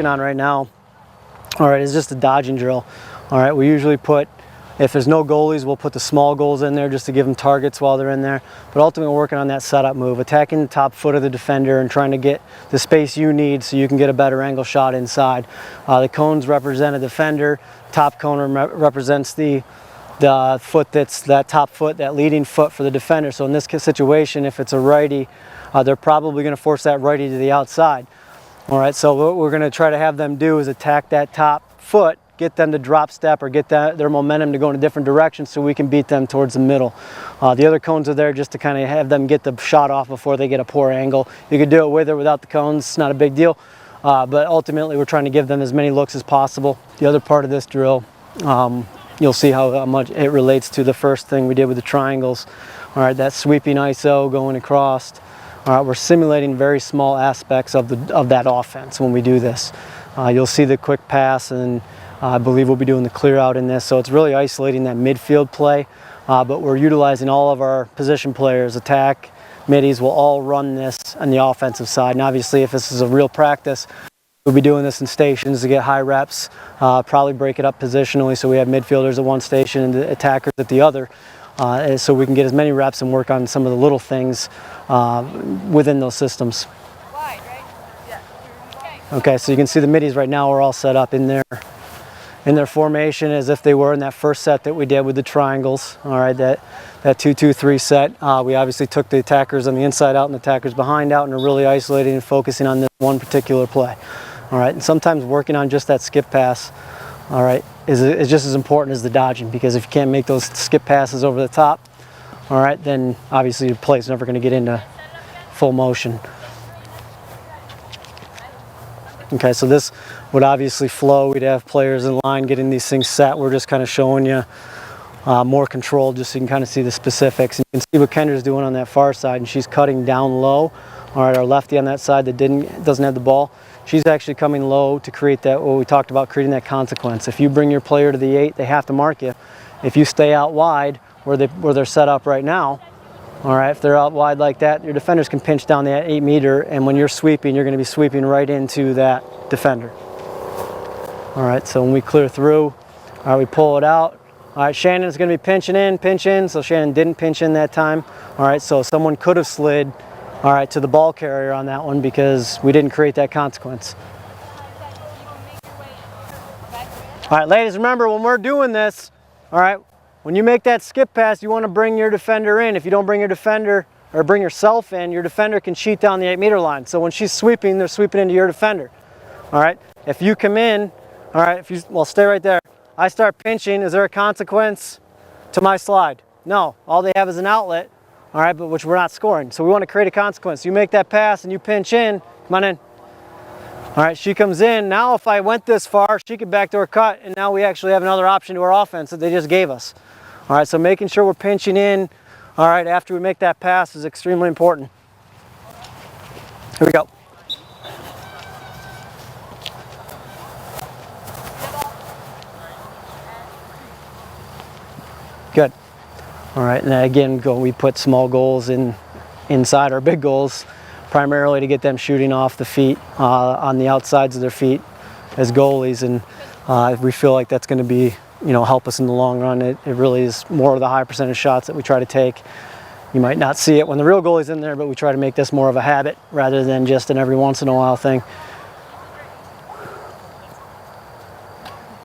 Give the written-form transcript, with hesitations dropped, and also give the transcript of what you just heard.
on right now, all right, is just a dodging drill. All right, we usually put, if there's no goalies, we'll put the small goals in there just to give them targets while they're in there. But ultimately, we're working on that setup move, attacking the top foot of the defender and trying to get the space you need so you can get a better angle shot inside. The cones represent a defender. Top cone represents the foot that's that top foot, that leading foot for the defender. So in this situation, if it's a righty, they're probably going to force that righty to the outside. All right, so what we're going to try to have them do is attack that top foot, get them to drop step or get their momentum to go in a different direction so we can beat them towards the middle. The other cones are there just to kind of have them get the shot off before they get a poor angle. You could do it with or without the cones, it's not a big deal. But ultimately we're trying to give them as many looks as possible. The other part of this drill, you'll see how much it relates to the first thing we did with the triangles. All right, that sweeping ISO going across. All right, we're simulating very small aspects of that offense when we do this. You'll see the quick pass, and I believe we'll be doing the clear out in this. So it's really isolating that midfield play, but we're utilizing all of our position players, attack, middies will all run this on the offensive side. And obviously if this is a real practice, we'll be doing this in stations to get high reps, probably break it up positionally so we have midfielders at one station and the attackers at the other. So we can get as many reps and work on some of the little things within those systems. Okay, so you can see the middies right now are all set up in their formation as if they were in that first set that we did with the triangles. All right, that 2-2-3 set. We obviously took the attackers on the inside out and the attackers behind out and are really isolating and focusing on this one particular play. All right, and sometimes working on just that skip pass, all right, is just as important as the dodging, because if you can't make those skip passes over the top, all right, then obviously your play's never going to get into full motion. Okay, so this would obviously flow. We'd have players in line getting these things set. We're just kind of showing you more control just so you can kind of see the specifics. And you can see what Kendra's doing on that far side, and she's cutting down low. All right, our lefty on that side that doesn't have the ball, she's actually coming low to create that, what we talked about, creating that consequence. If you bring your player to the 8, they have to mark you. If you stay out wide where they're set up right now, all right, if they're out wide like that, your defenders can pinch down that 8 meter, and when you're sweeping, you're going to be sweeping right into that defender. All right, so when we clear through, all right, we pull it out. All right, Shannon's going to be pinch in, so Shannon didn't pinch in that time. All right, so someone could have slid, all right, to the ball carrier on that one because we didn't create that consequence. All right, ladies, remember when we're doing this, all right, when you make that skip pass, you want to bring your defender in. If you don't bring your defender or bring yourself in, your defender can cheat down the 8 meter line. So when she's sweeping, they're sweeping into your defender. All right, if you come in, all right, well, stay right there. I start pinching, is there a consequence to my slide? No, all they have is an outlet, all right, but which we're not scoring. So we want to create a consequence. You make that pass and you pinch in, come on in. All right, she comes in. Now if I went this far, she could backdoor cut, and now we actually have another option to our offense that they just gave us. All right, so making sure we're pinching in, all right, after we make that pass is extremely important. Here we go. Good. All right, and again, we put small goals inside our big goals, primarily to get them shooting off the feet, on the outsides of their feet as goalies, and we feel like that's going to be, help us in the long run. It really is more of the high percentage shots that we try to take. You might not see it when the real goalie's in there, but we try to make this more of a habit rather than just an every once in a while thing.